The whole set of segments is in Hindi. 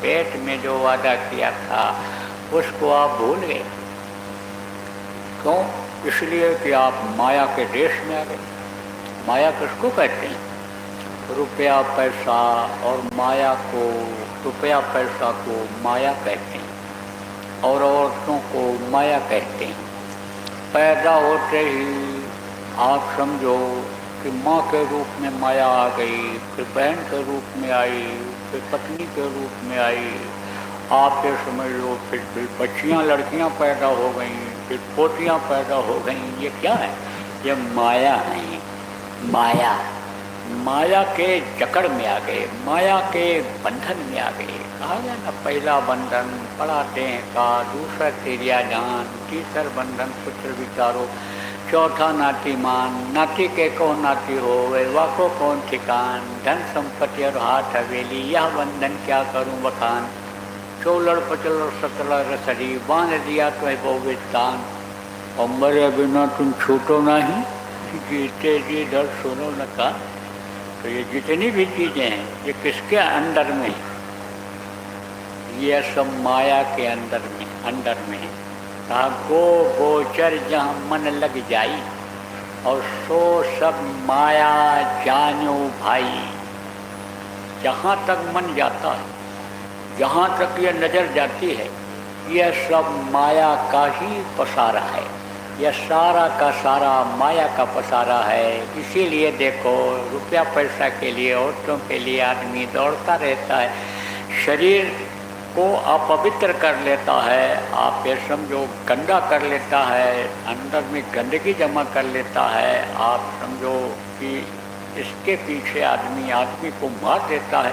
पेट में जो वादा किया था उसको आप भूल गए। क्यों? इसलिए कि आप माया के देश में आ गए। माया किसको कहते हैं? रुपया पैसा और माया को, रुपया पैसा को माया कहते हैं और औरतों को माया कहते हैं। पैदा होते ही आप समझो कि माँ के रूप में माया आ गई, फिर बहन के रूप में आई, फिर पत्नी के रूप में आई। आप ये समझ लो फिर बच्चियाँ लड़कियाँ पैदा हो गई, फिर पोतियाँ पैदा हो गई। ये क्या है? ये माया है। माया, माया के जकड़ में आ गए, माया के बंधन में आ गए। कहा गया ना, पहला बंधन पड़ा देह का, दूसरा तेरिया जान, तीसरा बंधन पुत्र विचारो, चौथा नाती मान, नाती के कौन नाती हो वे वाको कौन ठिकान, धन संपत्ति और हाथ हवेली यह बंधन क्या करूं बखान, चौलड़ पचलड़ सतलड़ रसड़ी बांध दिया तो है बहुविध दान, और मरे बिना तुम छूटो नहीं, जीते जी दर सुनो न का। तो ये जितनी भी चीज़ें हैं ये किसके अंदर में है? ये सब माया के अंदर में है। कहा गो गोचर जहाँ मन लग जाई, और सो सब माया जानो भाई। जहाँ तक मन जाता है, जहाँ तक ये नज़र जाती है, यह सब माया का ही पसारा है। यह सारा का सारा माया का पसारा है। इसीलिए देखो, रुपया पैसा के लिए, औरतों के लिए आदमी दौड़ता रहता है, शरीर को अपवित्र कर लेता है, आप ये समझो गंदा कर लेता है, अंदर में गंदगी जमा कर लेता है। आप समझो कि इसके पीछे आदमी को मार देता है,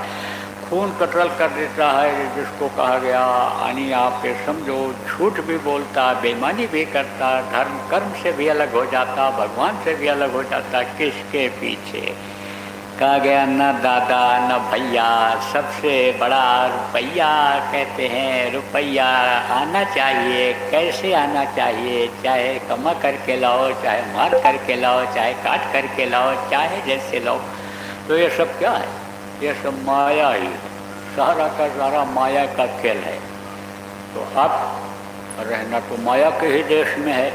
खून कतल कर देता है, जिसको कहा गया। यानी आप ये समझो झूठ भी बोलता, बेईमानी भी करता, धर्म कर्म से भी अलग हो जाता, भगवान से भी अलग हो जाता। किसके पीछे? कहा गया न दादा न भैया, सबसे बड़ा रुपया कहते हैं। रुपया आना चाहिए, कैसे आना चाहिए? चाहे कमा करके लाओ, चाहे मार करके लाओ, चाहे काट करके लाओ, चाहे जैसे लाओ। तो ये सब क्या है? ये सब माया ही है। सारा का सारा माया का खेल है। तो अब रहना तो माया के ही देश में है,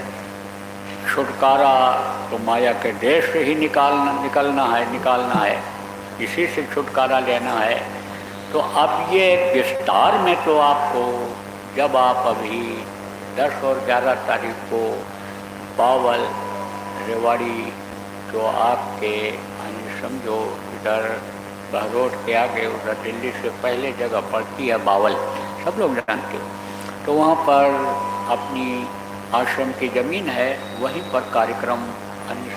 छुटकारा तो माया के देश से ही निकलना है, इसी से छुटकारा लेना है। तो अब ये विस्तार में तो आपको, जब आप अभी 10 और 11 तारीख को बावल रेवाड़ी, जो आपके समझो इधर बहरोड के आगे, उधर दिल्ली से पहले जगह पड़ती है बावल, सब लोग जानते हो। तो वहाँ पर अपनी आश्रम की ज़मीन है, वहीं पर कार्यक्रम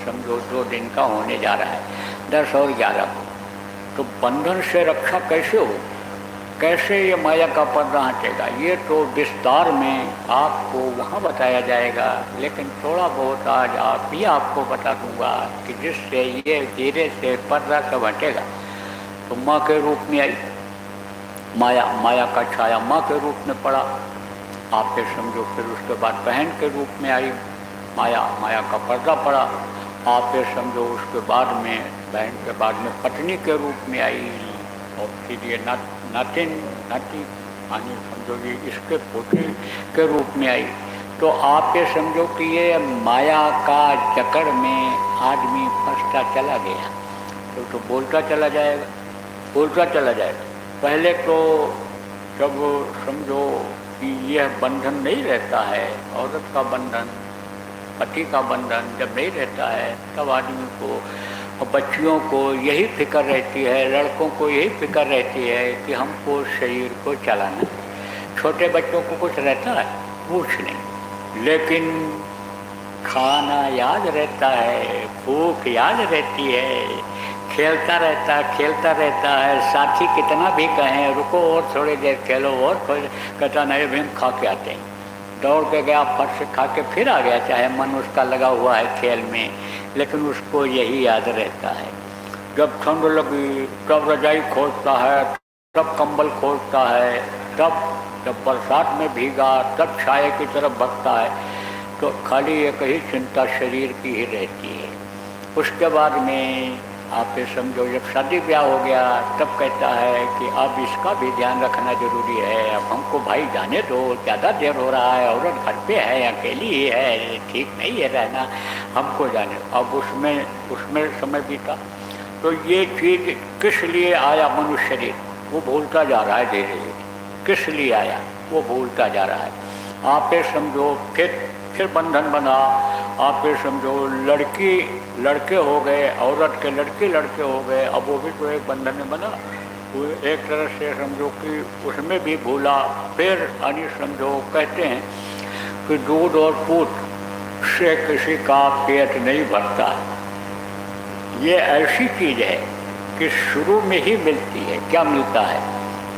समझो 2 दिन का होने जा रहा है, 10 और 11 को। तो बंधन से रक्षा कैसे हो, कैसे ये माया का पर्दा हटेगा, ये तो विस्तार में आपको वहाँ बताया जाएगा। लेकिन थोड़ा बहुत आज आपको बता दूंगा कि जिससे ये धीरे से पर्दा सब हटेगा। तो माँ के रूप में आई माया का छाया माँ के रूप में पड़ा, आप ये समझो। फिर उसके बाद बहन के रूप में आई माया का पर्दा पड़ा, आप ये समझो। उसके बाद में बहन के बाद में पत्नी के रूप में आई, और फिर ये नाती यानी समझो ये इसके पोते के रूप में आई। तो आप ये समझो कि ये माया का चक्कर में आदमी फंसता चला गया। तो बोलता चला जाएगा। पहले तो जब समझो कि यह बंधन नहीं रहता है, औरत का बंधन, पति का बंधन जब नहीं रहता है, तब आदमी को और बच्चियों को यही फिक्र रहती है, लड़कों को यही फिक्र रहती है कि हमको शरीर को चलाना है। छोटे बच्चों को कुछ रहता है? कुछ नहीं। लेकिन खाना याद रहता है, भूख याद रहती है, खेलता रहता है। साथी कितना भी कहें रुको और थोड़ी देर खेलो, और कहता नहीं भी हम खा के आते हैं। दौड़ के गया, फट से खा के फिर आ गया, चाहे मन उसका लगा हुआ है खेल में, लेकिन उसको यही याद रहता है। जब ठंड लगी तब रजाई खोजता है, तब कंबल खोजता है, तब जब बरसात में भीगा तब छाये की तरफ भगता है। तो खाली एक ही चिंता शरीर की ही रहती है। उसके बाद में आप ये समझो, जब शादी ब्याह हो गया तब कहता है कि अब इसका भी ध्यान रखना जरूरी है, अब हमको भाई जाने दो, ज़्यादा देर हो रहा है, औरत घर पे है, अकेली ही है, ठीक नहीं है रहना, हमको जाने दो। अब उसमें समय बीता। तो ये चीज़ किस लिए आया मनुष्य शरीर, वो भूलता जा रहा है धीरे धीरे। किस लिए आया वो भूलता जा रहा है। आप ये समझो, फिर बंधन बना। आप ये समझो, लड़के हो गए, औरत के लड़के हो गए, अब वो भी तो एक बंधन में बना। वो एक तरह से समझो कि उसमें भी भूला। फिर यानी समझो, कहते हैं कि दूध और पूत से किसी का पेट नहीं भरता। ये ऐसी चीज़ है कि शुरू में ही मिलती है। क्या मिलता है?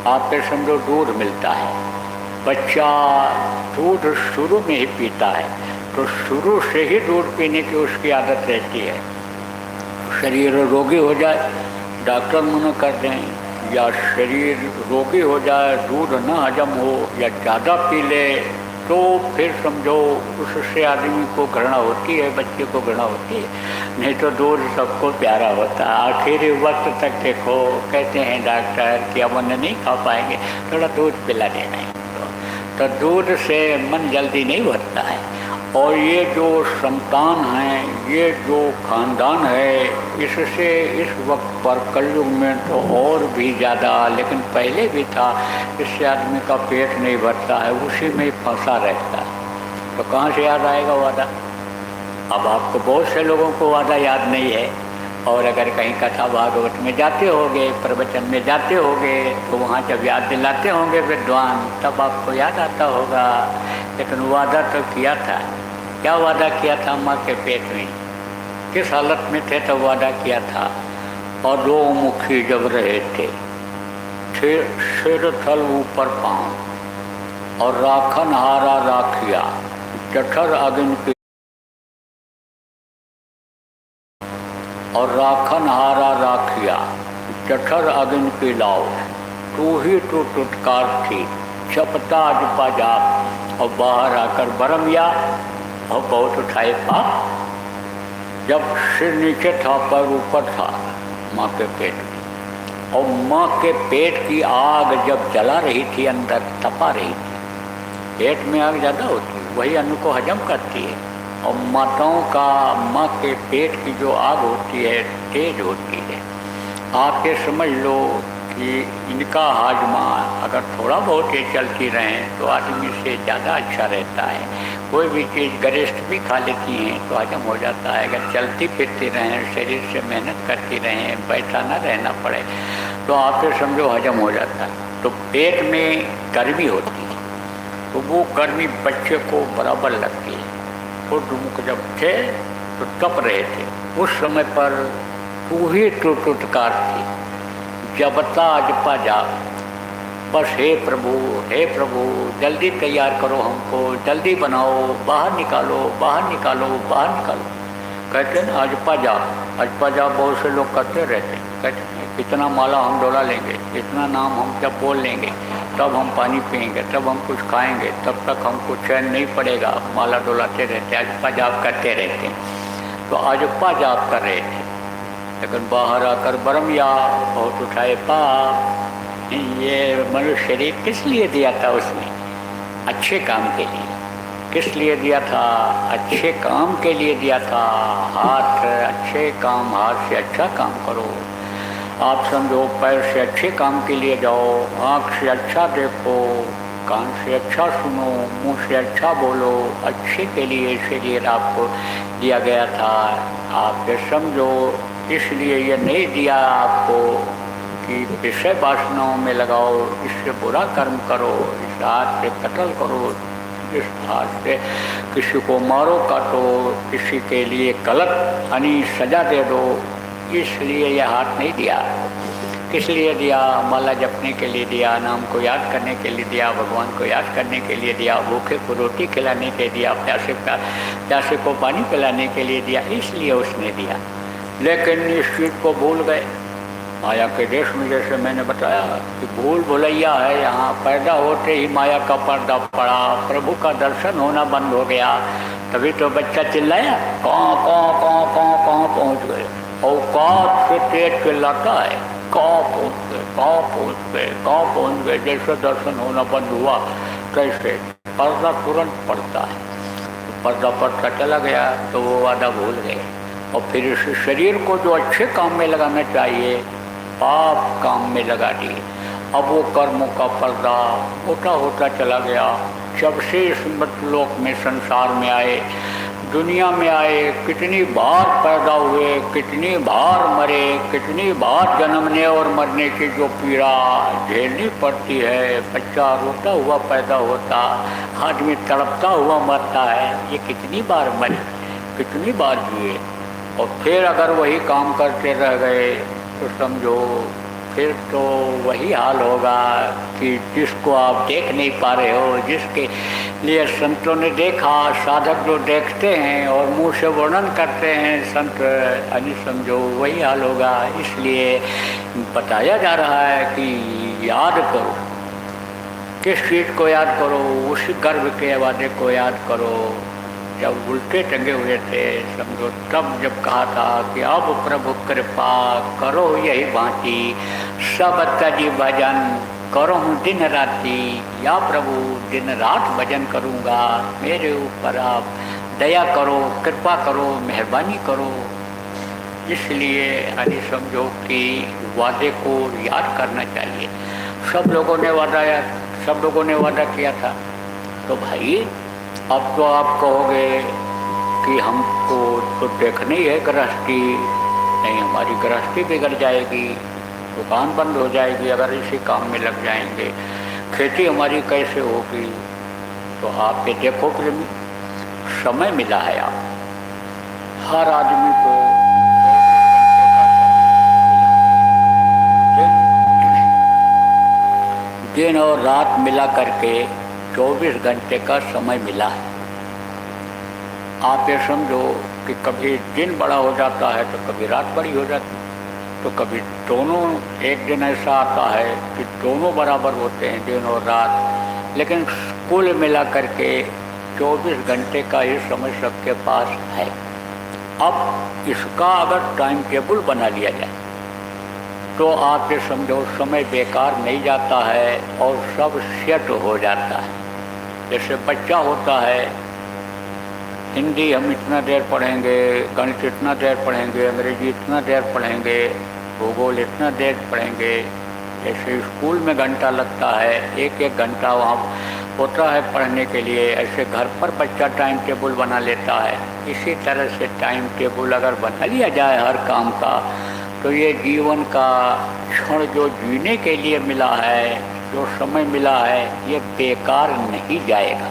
आप ये समझो, दूध मिलता है। बच्चा दूध शुरू में ही पीता है, तो शुरू से ही दूध पीने की उसकी आदत रहती है। शरीर रोगी हो जाए, डॉक्टर मना कर दें, या शरीर रोगी हो जाए, दूध न हजम हो या ज़्यादा पी ले, तो फिर समझो उससे आदमी को घृणा होती है, बच्चे को घृणा होती है। नहीं तो दूध सबको प्यारा होता है। आखिरी वक्त तक देखो, कहते हैं डॉक्टर कि अब उन्हें नहीं खा पाएंगे, थोड़ा दूध पिला देना है। तो दूध से मन जल्दी नहीं भरता है। और ये जो संतान है, ये जो खानदान है, इससे इस वक्त पर कलयुग में तो और भी ज़्यादा, लेकिन पहले भी था, इससे आदमी का पेट नहीं भरता है, उसी में ही फंसा रहता है। तो कहाँ से याद आएगा वादा? अब आपको बहुत से लोगों को वादा याद नहीं है। और अगर कहीं कथा भागवत में जाते होंगे, प्रवचन में जाते होंगे, तो वहाँ जब याद दिलाते होंगे विद्वान, तब आपको याद आता होगा। लेकिन वादा तो किया था। क्या वादा किया था? माँ के पेट में किस हालत में थे तब वादा किया था? और दो मुखी जब रहे थे, सिर थल ऊपर पाँव, और राखन हारा राखिया, जठर अग्नि की, और राखन हारा राखिया, जठर अग्नि की लाओ, तू ही तो टुटकार थी, छपता अजपा जाप, और बाहर आकर बरमिया और बहुत उठाए पाप। जब सिर नीचे था, पैर ऊपर था, माँ के पेट में, और माँ के पेट की आग जब जला रही थी, अंदर तपा रही थी। पेट में आग ज़्यादा होती है, वही अन्न को हजम करती है। और माताओं का, माँ के पेट की जो आग होती है, तेज होती है। आप ये समझ लो कि इनका हाजमा अगर थोड़ा बहुत ये चलती रहें तो आदमी से ज़्यादा अच्छा रहता है। कोई भी चीज़ गरिष्ठ भी खा लेती हैं तो हजम हो जाता है। अगर चलती फिरती रहें, शरीर से मेहनत करती रहें, बैठा ना रहना पड़े, तो आप ये समझो हजम हो जाता है। तो पेट में गर्मी होती है, तो वो गर्मी बच्चे को बराबर लगती है। तो मुख जब थे तो तप रहे थे, उस समय पर तू ही तो टुटकार थी, जबता अजपा जा। बस हे प्रभु जल्दी तैयार करो हमको, जल्दी बनाओ, बाहर निकालो, बाहर निकालो, बाहर निकालो। कहते हैं ना अजपा जा बहुत से लोग करते रहते हैं। कहते हैं कितना माला हम डोला लेंगे, इतना नाम हम जब बोल लेंगे, तब हम पानी पिएंगे, तब हम कुछ खाएंगे, तब तक हमको चैन नहीं पड़ेगा। माला डोलाते रहते, अजपा जाप करते रहते हैं। तो अजपा जाप कर रहे थे, लेकिन बाहर आकर बरमिया बहुत उठाए पाप। ये मनुष्य शरीर किस लिए दिया था उसने? अच्छे काम के लिए। किस लिए दिया था? अच्छे काम के लिए दिया था। हाथ अच्छे काम, हाथ से अच्छा काम करो। आप समझो, पैर से अच्छे काम के लिए जाओ, आँख से अच्छा देखो, कान से अच्छा सुनो, मुंह से अच्छा बोलो। अच्छे के लिए शरीर आपको दिया गया था। आप ये समझो, इसलिए ये नहीं दिया आपको कि विषय वासनाओं में लगाओ, इससे बुरा कर्म करो, इस हाथ से कत्ल करो, इस हाथ से किसी को मारो काटो, किसी के लिए गलत यानी सजा दे दो। इसलिए यह हाथ नहीं दिया। किस लिए दिया? माला जपने के लिए दिया, नाम को याद करने के लिए दिया, भगवान को याद करने के लिए दिया, भूखे को रोटी खिलाने के दिया, प्यासे को पानी पिलाने के लिए दिया, इसलिए उसने दिया। लेकिन इस चीज़ को भूल गए। माया के देश में, जैसे मैंने बताया कि भूल भुलैया है। यहाँ पैदा होते ही माया का पर्दा पड़ा, प्रभु का दर्शन होना बंद हो गया। तभी तो बच्चा चिल्लाया, कहाँ कहाँ कहाँ कहाँ कहाँ पहुँच गए। औकात से तेज चिल्लाता है, गाँव पहुँच गए, गाँव पहुँच गए, गाँव पहुँच गए। जैसे दर्शन होना बंद हुआ कैसे पर्दा तुरंत पड़ता है, तो पर्दा पड़ता चला गया तो वो वादा भूल गए। और फिर इस शरीर को जो अच्छे काम में लगाना चाहिए पाप काम में लगा दिए। अब वो कर्मों का पर्दा होता होता चला गया। जब से इस मृतलोक में संसार में आए, दुनिया में आए, कितनी बार पैदा हुए, कितनी बार मरे, कितनी बार जन्मने और मरने की जो पीड़ा झेलनी पड़ती है। बच्चा रोता हुआ पैदा होता, आदमी तड़पता हुआ मरता है, ये कितनी बार मरे, कितनी बार जिए। और फिर अगर वही काम करते रह गए तो समझो फिर तो वही हाल होगा कि जिसको आप देख नहीं पा रहे हो, जिसके लिए संतों ने देखा, साधक जो देखते हैं और मुंह से वर्णन करते हैं संत, यानी समझो वही हाल होगा। इसलिए बताया जा रहा है कि याद करो, किस चीज़ को याद करो, उसी गर्भ के वादे को याद करो। जब उल्टे टंगे हुए थे समझो, तब जब कहा था कि अब प्रभु कृपा करो यही बाँटी, सब तजी भजन करो हूँ दिन राति। या प्रभु दिन रात भजन करूँगा, मेरे ऊपर आप दया करो, कृपा करो, मेहरबानी करो। इसलिए यानी समझो कि वादे को याद करना चाहिए। सब लोगों ने वादा किया था। तो भाई अब तो आप कहोगे कि हमको तो देखना ही है गृहस्थी, नहीं हमारी गृहस्थी बिगड़ जाएगी, दुकान बंद हो जाएगी अगर इसी काम में लग जाएंगे, खेती हमारी कैसे होगी। तो आप ये देखो कि समय मिला है, आप हर आदमी को दिन और रात मिला करके 24 घंटे का समय मिला है। आप ये समझो कि कभी दिन बड़ा हो जाता है तो कभी रात बड़ी हो जाती है, तो कभी दोनों, एक दिन ऐसा आता है कि दोनों बराबर होते हैं दिन और रात, लेकिन कुल मिला करके 24 घंटे का ही समय सबके पास है। अब इसका अगर टाइम टेबल बना लिया जाए तो आप ये समझो समय बेकार नहीं जाता है और सब सेट हो जाता है। जैसे बच्चा होता है, हिंदी हम इतना देर पढ़ेंगे, गणित इतना देर पढ़ेंगे, अंग्रेजी इतना देर पढ़ेंगे, भूगोल इतना देर पढ़ेंगे। जैसे स्कूल में घंटा लगता है, एक एक घंटा वहाँ होता है पढ़ने के लिए, ऐसे घर पर बच्चा टाइम टेबल बना लेता है। इसी तरह से टाइम टेबल अगर बना लिया जाए हर काम का, तो ये जीवन का क्षण जो जीने के लिए मिला है, जो समय मिला है, ये बेकार नहीं जाएगा।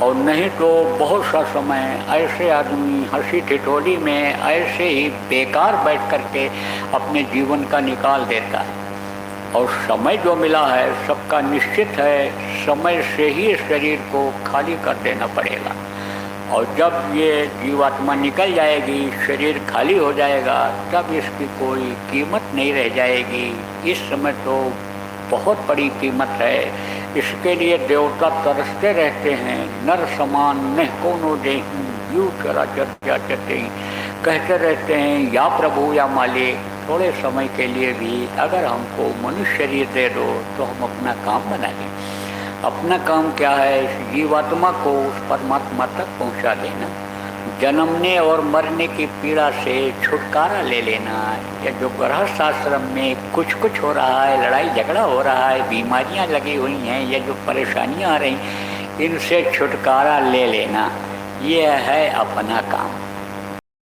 और नहीं तो बहुत सा समय ऐसे आदमी हंसी ठिठोली में ऐसे ही बेकार बैठ करके अपने जीवन का निकाल देता है। और समय जो मिला है सबका निश्चित है, समय से ही शरीर को खाली कर देना पड़ेगा। और जब ये जीवात्मा निकल जाएगी, शरीर खाली हो जाएगा, तब इसकी कोई कीमत नहीं रह जाएगी। इस समय तो बहुत बड़ी कीमत है। इसके लिए देवता तरसते रहते हैं, नर समान न कोनो देहु जीव चराचर जाचते, कहते रहते हैं या प्रभु या मालिक, थोड़े समय के लिए भी अगर हमको मनुष्य शरीर दे दो तो हम अपना काम बना लें। अपना काम क्या है? इस जीवात्मा को उस परमात्मा तक पहुंचा देना, जन्मने और मरने की पीड़ा से छुटकारा ले लेना। या जो गृहस्थ आश्रम में कुछ कुछ हो रहा है, लड़ाई झगड़ा हो रहा है, बीमारियां लगी हुई हैं, या जो परेशानियां आ रही, इनसे छुटकारा ले लेना, ये है अपना काम।